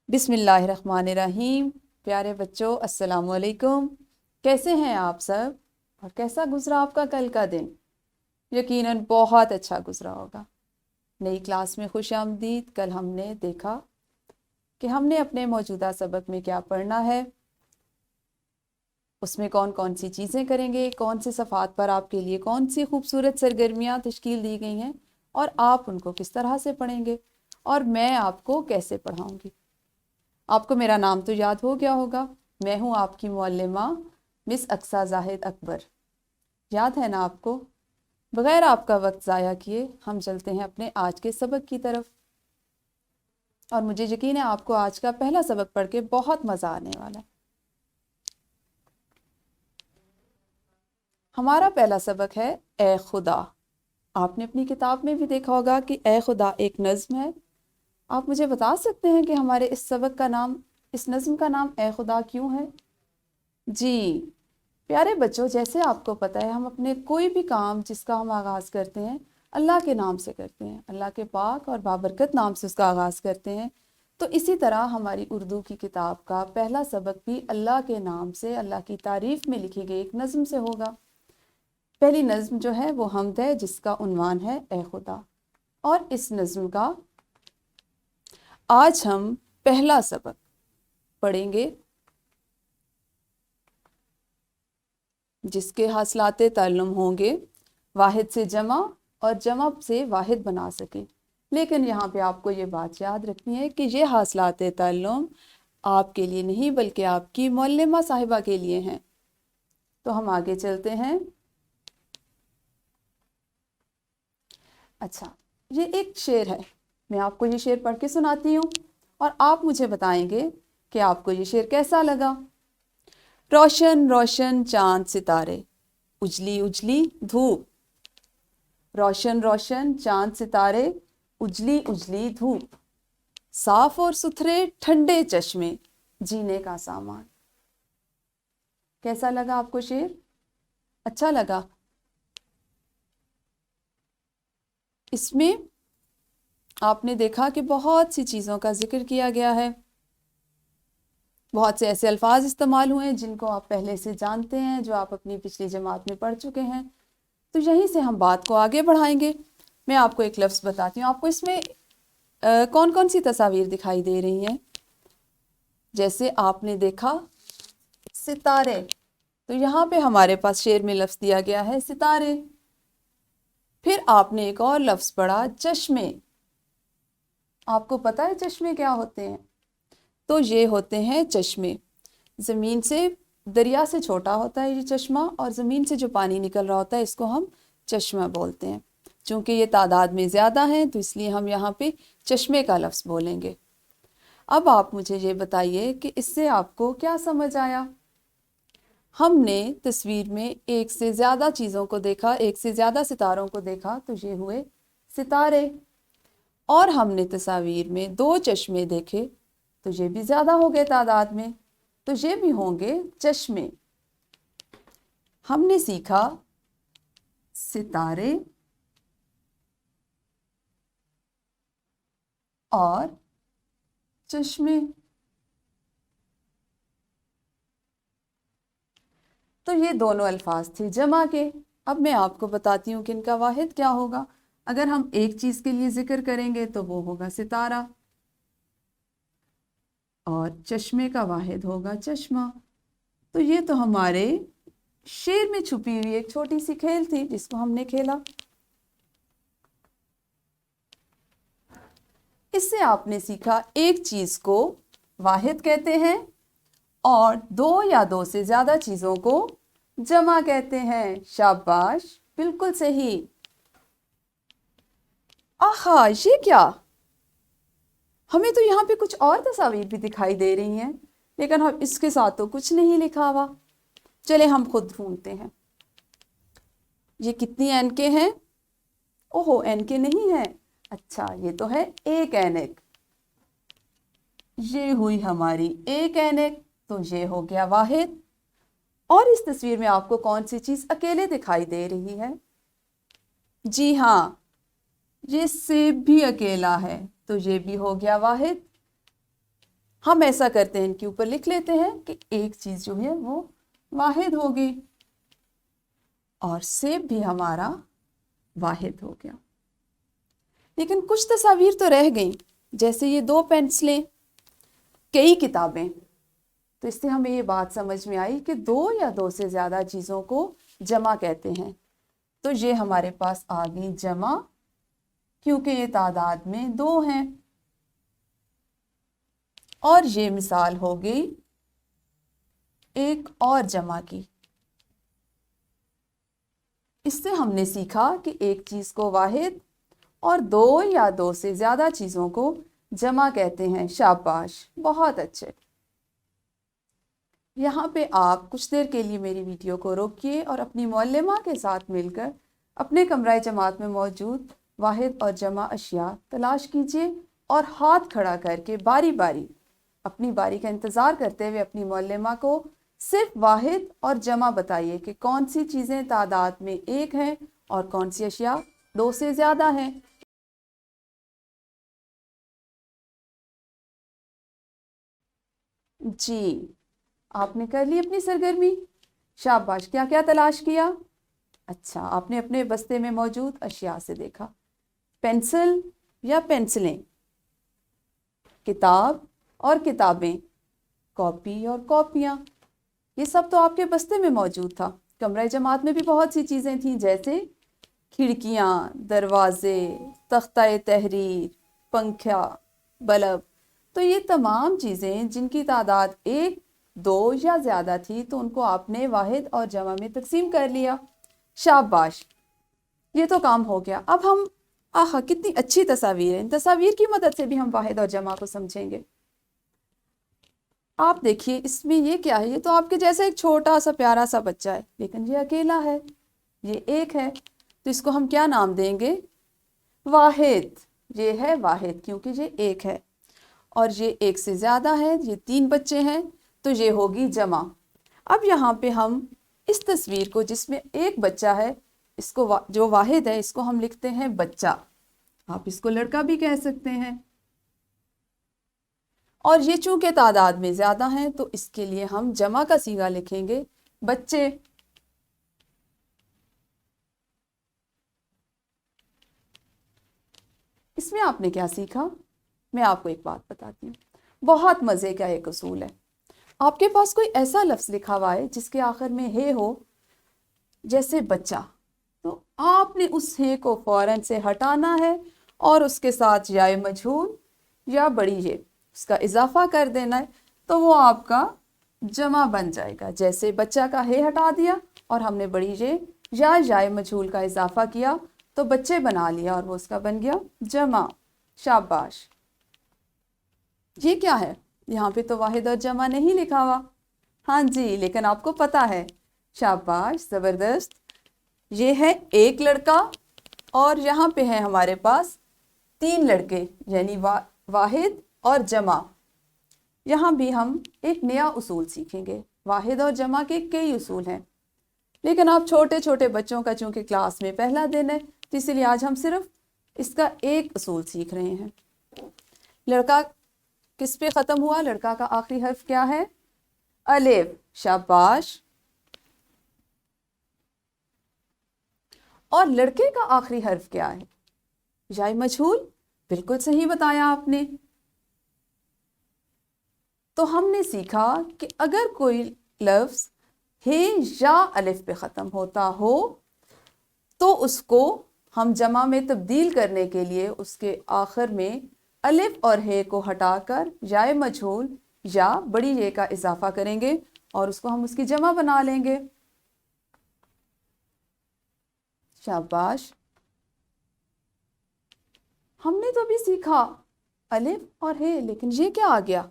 बिस्मिल्लाहिर्रहमानिर्रहीम। प्यारे बच्चों, अस्सलाम वालेकुम। कैसे हैं आप सब और कैसा गुजरा आपका कल का दिन? यकीनन बहुत अच्छा गुजरा होगा। नई क्लास में खुश आमदीद। कल हमने देखा कि हमने अपने मौजूदा सबक में क्या पढ़ना है, उसमें कौन कौन सी चीज़ें करेंगे, कौन से सफ़ात पर आपके लिए कौन सी खूबसूरत सरगर्मियाँ तश्कील दी गई हैं और आप उनको किस तरह से पढ़ेंगे और मैं आपको कैसे पढ़ाऊँगी। आपको मेरा नाम तो याद हो गया होगा। मैं हूँ आपकी मुअल्लिमा मिस अक्सा जाहिद अकबर। याद है ना आपको? बगैर आपका वक्त ज़ाया किए हम चलते हैं अपने आज के सबक की तरफ। और मुझे यकीन है आपको आज का पहला सबक पढ़ के बहुत मज़ा आने वाला है। हमारा पहला सबक है ए खुदा। आपने अपनी किताब में भी देखा होगा कि ए खुदा एक नज़्म है। आप मुझे बता सकते हैं कि हमारे इस सबक का नाम, इस नज़्म का नाम ए खुदा क्यों है? जी प्यारे बच्चों, जैसे आपको पता है हम अपने कोई भी काम जिसका हम आगाज़ करते हैं अल्लाह के नाम से करते हैं, अल्लाह के पाक और बाबरकत नाम से उसका आगाज़ करते हैं। तो इसी तरह हमारी उर्दू की किताब का पहला सबक भी अल्लाह के नाम से, अल्लाह की तारीफ़ में लिखी गई एक नज़्म से होगा। पहली नज़्म जो है वो हमद है, जिसका उन्वान है ए खुदा। और इस नज़्म का आज हम पहला सबक पढ़ेंगे, जिसके हासिलाते ताल्लुम होंगे वाहिद से जमा और जमा से वाहिद बना सकें। लेकिन यहाँ पे आपको ये बात याद रखनी है कि ये हासिलाते ताल्लुम आपके लिए नहीं बल्कि आपकी मुअल्लिमा साहिबा के लिए हैं। तो हम आगे चलते हैं। अच्छा, ये एक शेर है, मैं आपको ये शेर पढ़ के सुनाती हूँ और आप मुझे बताएंगे कि आपको ये शेर कैसा लगा। रोशन रोशन चांद सितारे, उजली उजली धूप। रोशन रोशन चांद सितारे, उजली उजली धूप। साफ और सुथरे ठंडे चश्मे, जीने का सामान। कैसा लगा आपको शेर? अच्छा लगा? इसमें आपने देखा कि बहुत सी चीज़ों का जिक्र किया गया है, बहुत से ऐसे अल्फाज इस्तेमाल हुए हैं जिनको आप पहले से जानते हैं, जो आप अपनी पिछली जमात में पढ़ चुके हैं। तो यहीं से हम बात को आगे बढ़ाएंगे। मैं आपको एक लफ्ज़ बताती हूँ। आपको इसमें कौन कौन सी तस्वीर दिखाई दे रही हैं? जैसे आपने देखा सितारे, तो यहाँ पे हमारे पास शेर में लफ्ज़ दिया गया है सितारे। फिर आपने एक और लफ्ज़ पढ़ा चश्मे। आपको पता है चश्मे क्या होते हैं? तो ये होते हैं चश्मे, ज़मीन से, दरिया से छोटा होता है ये चश्मा और ज़मीन से जो पानी निकल रहा होता है इसको हम चश्मा बोलते हैं। चूँकि ये तादाद में ज़्यादा हैं तो इसलिए हम यहाँ पे चश्मे का लफ्ज़ बोलेंगे। अब आप मुझे ये बताइए कि इससे आपको क्या समझ आया? हमने तस्वीर में एक से ज़्यादा चीज़ों को देखा, एक से ज़्यादा सितारों को देखा, तो ये हुए सितारे। और हमने तस्वीर में दो चश्मे देखे, तो ये भी ज़्यादा हो गए तादाद में, तो ये भी होंगे चश्मे। हमने सीखा सितारे और चश्मे। तो ये दोनों अल्फाज थे जमा के। अब मैं आपको बताती हूँ कि इनका वाहिद क्या होगा। अगर हम एक चीज़ के लिए जिक्र करेंगे तो वो होगा सितारा और चश्मे का वाहिद होगा चश्मा। तो ये तो हमारे शेर में छुपी हुई एक छोटी सी खेल थी जिसको हमने खेला। इससे आपने सीखा एक चीज़ को वाहिद कहते हैं और दो या दो से ज़्यादा चीज़ों को जमा कहते हैं। शाबाश, बिल्कुल सही। आहा, ये क्या? हमें तो यहाँ पे कुछ और तस्वीर भी दिखाई दे रही हैं, लेकिन हम इसके साथ तो कुछ नहीं लिखा हुआ। चले हम खुद ढूंढते हैं। ये कितनी एनके हैं? ओहो, एनके नहीं है। अच्छा, ये तो है एक ऐनक। ये हुई हमारी एक ऐनक, तो ये हो गया वाहिद। और इस तस्वीर में आपको कौन सी चीज़ अकेले दिखाई दे रही है? जी हाँ, ये सेब भी अकेला है, तो ये भी हो गया वाहिद। ہم ایسا کرتے ہیں ان کے اوپر لکھ لیتے ہیں کہ ایک چیز جو ہے وہ واحد ہوگی اور سیب بھی ہمارا واحد ہو گیا. لیکن کچھ تصاویر تو رہ گئیں، جیسے یہ 2 پینسلیں، کئی کتابیں. تو اس سے ہمیں یہ بات سمجھ میں آئی کہ 2 یا 2 سے زیادہ چیزوں کو جمع کہتے ہیں. تو یہ ہمارے پاس آ گئی جمع، کیونکہ یہ تعداد میں 2 ہیں. اور یہ مثال ہو گئی ایک اور جمع کی. اس سے ہم نے سیکھا کہ ایک چیز کو واحد اور 2 یا 2 سے زیادہ چیزوں کو جمع کہتے ہیں. شاباش، بہت اچھے. یہاں پہ آپ کچھ دیر کے لیے میری ویڈیو کو روکیے اور اپنی معلمہ کے ساتھ مل کر اپنے کمرہ جماعت میں موجود واحد اور جمع اشیاء تلاش کیجیے اور ہاتھ کھڑا کر کے باری باری اپنی باری کا انتظار کرتے ہوئے اپنی معلمہ کو صرف واحد اور جمع بتائیے کہ کون سی چیزیں تعداد میں 1 ہیں اور کون سی اشیاء 2 سے زیادہ ہیں. جی، آپ نے کر لی اپنی سرگرمی. شاباش. کیا کیا تلاش کیا؟ اچھا، آپ نے اپنے بستے میں موجود اشیاء سے دیکھا. پینسل یا پینسلیں، کتاب اور کتابیں، کاپی اور کاپیاں، یہ سب تو آپ کے بستے میں موجود تھا. کمرہ جماعت میں بھی بہت سی چیزیں تھیں، جیسے کھڑکیاں، دروازے، تختہ تحریر، پنکھا، بلب. تو یہ تمام چیزیں جن کی تعداد 1، 2 یا زیادہ تھی، تو ان کو آپ نے واحد اور جمع میں تقسیم کر لیا. شاباش، یہ تو کام ہو گیا. اب ہم کتنی اچھی تصاویر ہیں، ان تصاویر کی مدد سے بھی ہم واحد اور جمع کو سمجھیں گے. آپ دیکھیے اس میں یہ کیا ہے؟ یہ تو آپ کے جیسے ایک چھوٹا سا پیارا سا بچہ ہے، لیکن یہ اکیلا ہے، یہ 1 ہے. تو اس کو ہم کیا نام دیں گے؟ واحد. یہ ہے واحد کیونکہ یہ 1 ہے. اور یہ 1 سے زیادہ ہے، یہ 3 بچے ہیں، تو یہ ہوگی جمع. اب یہاں پہ ہم اس تصویر کو جس میں 1 بچہ ہے، اس کو جو واحد ہے، اس کو ہم لکھتے ہیں بچہ. آپ اس کو لڑکا بھی کہہ سکتے ہیں. اور یہ چونکہ تعداد میں زیادہ ہیں، تو اس کے لیے ہم جمع کا صیغہ لکھیں گے بچے. اس میں آپ نے کیا سیکھا؟ میں آپ کو ایک بات بتاتی ہوں. بہت مزے کا ایک اصول ہے. آپ کے پاس کوئی ایسا لفظ لکھا ہوا ہے جس کے آخر میں ہے ہو، جیسے بچہ، تو آپ نے اس ہے کو فوراً سے ہٹانا ہے اور اس کے ساتھ یا مجہول یا بڑی یہ اس کا اضافہ کر دینا ہے، تو وہ آپ کا جمع بن جائے گا. جیسے بچہ کا ہے ہٹا دیا اور ہم نے بڑی یا مجہول کا اضافہ کیا تو بچے بنا لیا اور وہ اس کا بن گیا جمع. شاباش. یہ کیا ہے؟ یہاں پہ تو واحد اور جمع نہیں لکھا ہوا. ہاں جی، لیکن آپ کو پتا ہے. شاباش، زبردست. یہ ہے 1 لڑکا اور یہاں پہ ہے ہمارے پاس 3 لڑکے، یعنی واحد اور جمع. یہاں بھی ہم ایک نیا اصول سیکھیں گے. واحد اور جمع کے کئی اصول ہیں، لیکن آپ چھوٹے چھوٹے بچوں کا چونکہ کلاس میں پہلا دن ہے، تو اسی لیے آج ہم صرف اس کا ایک اصول سیکھ رہے ہیں. لڑکا کس پہ ختم ہوا؟ لڑکا کا آخری حرف کیا ہے؟ الف. شاباش. اور لڑکے کا آخری حرف کیا ہے؟ یا مجہول. بالکل صحیح بتایا آپ نے. تو ہم نے سیکھا کہ اگر کوئی لفظ ہے یا الف پہ ختم ہوتا ہو تو اس کو ہم جمع میں تبدیل کرنے کے لیے اس کے آخر میں الف اور ہے کو ہٹا کر یا مجہول یا بڑی یہ کا اضافہ کریں گے اور اس کو ہم اس کی جمع بنا لیں گے. شاباش. ہم نے تو ابھی سیکھا الف اور ہے، لیکن یہ کیا آ گیا؟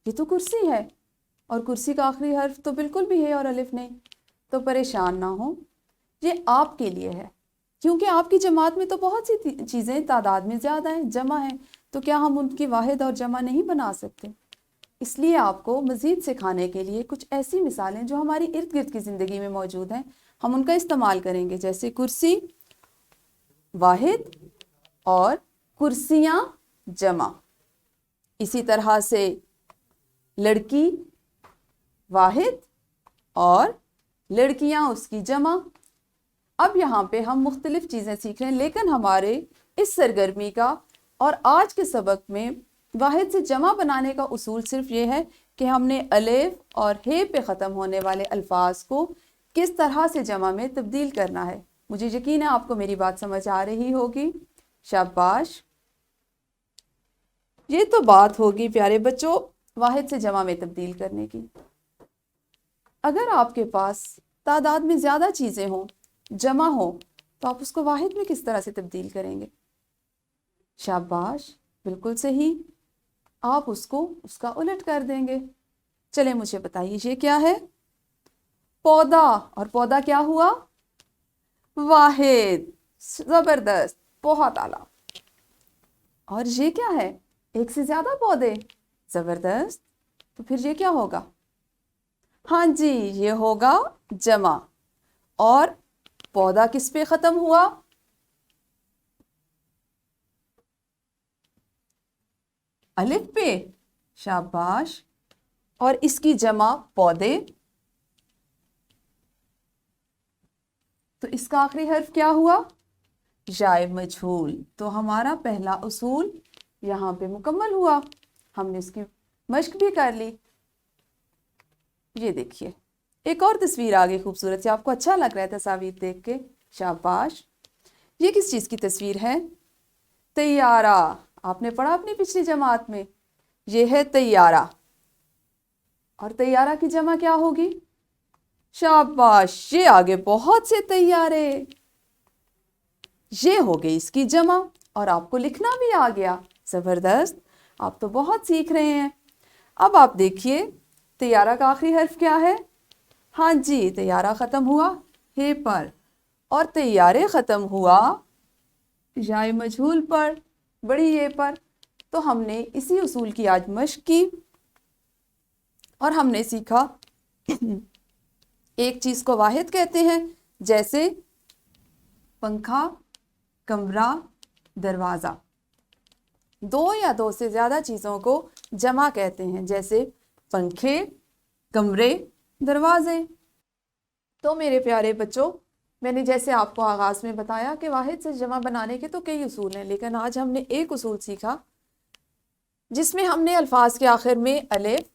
یہ تو کرسی ہے، اور کرسی کا آخری حرف تو بالکل بھی ہے اور الف نہیں. تو پریشان نہ ہو، یہ آپ کے لیے ہے، کیونکہ آپ کی جماعت میں تو بہت سی چیزیں تعداد میں زیادہ ہیں، جمع ہیں، تو کیا ہم ان کی واحد اور جمع نہیں بنا سکتے؟ اس لیے آپ کو مزید سکھانے کے لیے کچھ ایسی مثالیں جو ہماری ارد گرد کی زندگی میں موجود ہیں، ہم ان کا استعمال کریں گے. جیسے کرسی واحد اور کرسیاں جمع. اسی طرح سے लड़की वाहिद और लड़कियां उसकी जमा। अब यहाँ पे हम मुख्तलिफ चीज़ें सीख रहे हैं, लेकिन हमारे इस सरगर्मी का और आज के सबक में वाहिद से जमा बनाने का उसूल सिर्फ ये है कि हमने अलिफ और हे पे ख़त्म होने वाले अल्फाज को किस तरह से जमा में तब्दील करना है। मुझे यकीन है आपको मेरी बात समझ आ रही होगी। शाबाश। ये तो बात होगी प्यारे बच्चों वाहिद से जमा में तब्दील करने की। अगर आपके पास तादाद में ज़्यादा चीज़ें हों, जमा हो, तो आप उसको वाहिद में किस तरह से तब्दील करेंगे? शाबाश, बिल्कुल सही, आप उसको उसका उलट कर देंगे। चले मुझे बताइए ये क्या है? पौधा, और पौधा क्या हुआ? वाहिद। जबरदस्त, बहुत आला। और ये क्या है? एक से ज्यादा पौधे। जबरदस्त, तो फिर ये क्या होगा? हाँ जी, ये होगा जमा। और पौधा किस पे खत्म हुआ? अलिफ पे। शाबाश। और इसकी जमा पौधे, तो इसका आखिरी हर्फ क्या हुआ? जाए मजहूल। तो हमारा पहला उसूल यहाँ पे मुकम्मल हुआ। हमने इसकी मश्क भी कर ली। ये देखिए एक और तस्वीर आ गई खूबसूरत सी। आपको अच्छा लग रहा है तस्वीर देख के? शाबाश। ये किस चीज़ की तस्वीर है? तैयारा। आपने पढ़ा अपनी पिछली जमात में, ये है तैयारा। और तैयारा की जमा क्या होगी? शाबाश, ये आगे बहुत से तैयारे, ये हो गई इसकी जमा। और आपको लिखना भी आ गया। जबरदस्त, आप तो बहुत सीख रहे हैं। अब आप देखिए तैयारा का आखिरी हर्फ क्या है? हाँ जी, तैयारा ख़त्म हुआ हे पर, और तैयारे ख़त्म हुआ जाए मजहूल पर, बड़ी ये पर। तो हमने इसी उसूल की आज मश्क की और हमने सीखा एक चीज़ को वाहिद कहते हैं, जैसे पंखा, कमरा, दरवाज़ा। दो या दो से ज़्यादा चीज़ों को जमा कहते हैं, जैसे पंखे, कमरे, दरवाजे। तो मेरे प्यारे बच्चों, मैंने जैसे आपको आगाज़ में बताया कि वाहिद से जमा बनाने के तो कई उसूल हैं, लेकिन आज हमने एक उसूल सीखा जिसमें हमने अल्फाज के आखिर में अलिफ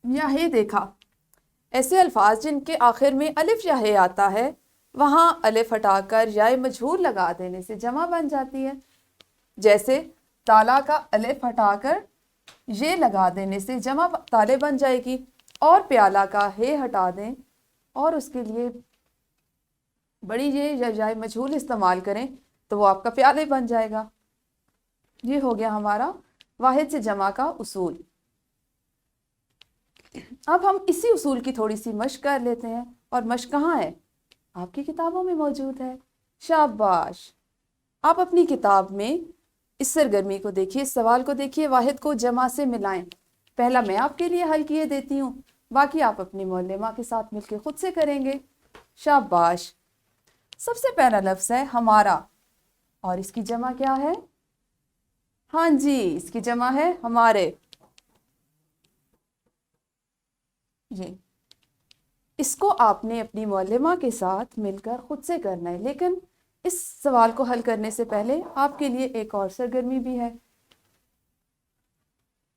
या हे देखा। ऐसे अल्फाज जिनके आखिर में अलिफ या हे आता है, वहाँ अलिफ हटाकर या मजहूल लगा देने से जमा बन जाती है। जैसे ताला का अलिफ हटाकर ये लगा देने से जमा ताले बन जाएगी, और प्याला का हे हटा दें और उसके लिए बड़ी ये या जाए मजहूल इस्तेमाल करें तो वो आपका प्याले बन जाएगा। ये हो गया हमारा वाहिद से जमा का उसूल। अब हम इसी उसूल की थोड़ी सी मश्क कर लेते हैं। और मश्क कहाँ है? आपकी किताबों में मौजूद है। शाबाश। आप अपनी किताब में इस सरगर्मी को देखिए, इस सवाल को देखिए, वाहिद को जमा से मिलाएं। पहला मैं आपके लिए हल किए देती हूँ, बाकी आप अपनी मौल्लिमा के साथ मिलकर खुद से करेंगे। शाबाश। सबसे पहला लफ्ज़ है हमारा, और इसकी जमा क्या है? हाँ जी, इसकी जमा है हमारे। ये इसको आपने अपनी मौल्लिमा के साथ मिलकर खुद से करना है, लेकिन इस सवाल को हल करने से पहले आपके लिए एक और सरगर्मी भी है।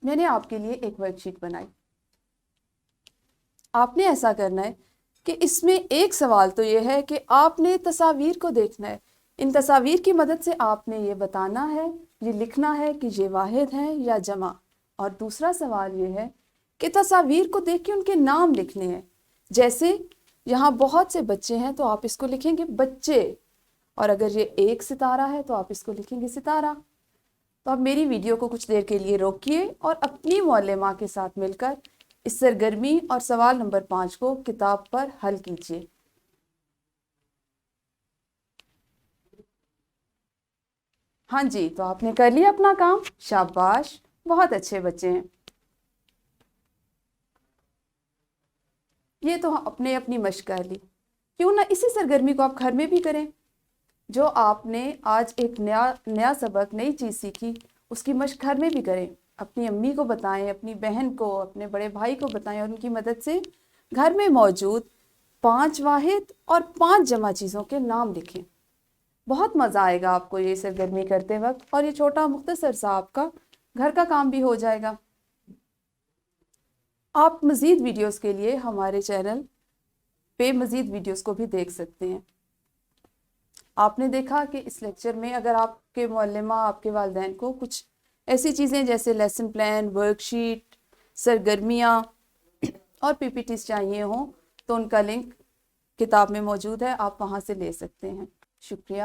मैंने आपके लिए एक वर्कशीट बनाई। आपने ऐसा करना है कि इसमें एक सवाल तो ये है कि आपने तस्वीर को देखना है। इन तस्वीर की मदद से आपने ये बताना है, ये लिखना है कि ये वाहिद हैं या जमा। और दूसरा सवाल ये है कि तस्वीर को देख के उनके नाम लिखने हैं। जैसे यहाँ बहुत से बच्चे हैं तो आप इसको लिखेंगे बच्चे, और अगर ये एक सितारा है तो आप इसको लिखेंगे सितारा। तो आप मेरी वीडियो को कुछ देर के लिए रोकिए और अपनी मौल्लिमा के साथ मिलकर इस सरगर्मी और सवाल नंबर 5 को किताब पर हल कीजिए। हाँ जी, तो आपने कर लिया अपना काम। शाबाश, बहुत अच्छे बच्चे हैं। ये तो अपने अपनी मश्क कर ली, क्यों ना इसी सरगर्मी को आप घर में भी करें। जो आपने आज एक नया सबक, नई चीज़ सीखी, उसकी मश्क घर में भी करें। اپنی امی کو بتائیں، اپنی بہن کو، اپنے بڑے بھائی کو بتائیں اور ان کی مدد سے گھر میں موجود 5 واحد اور 5 جمع چیزوں کے نام لکھیں۔ بہت مزہ آئے گا آپ کو یہ سرگرمی کرتے وقت، اور یہ چھوٹا مختصر سا آپ کا گھر کا کام بھی ہو جائے گا۔ آپ مزید ویڈیوز کے لیے ہمارے چینل پہ مزید ویڈیوز کو بھی دیکھ سکتے ہیں۔ آپ نے دیکھا کہ اس لیکچر میں اگر آپ کے معلمہ، آپ کے والدین کو کچھ ایسی چیزیں جیسے لیسن پلان، ورک شیٹ، سرگرمیاں اور پی پی ٹیز چاہیے ہوں تو ان کا لنک کتاب میں موجود ہے، آپ وہاں سے لے سکتے ہیں۔ شکریہ۔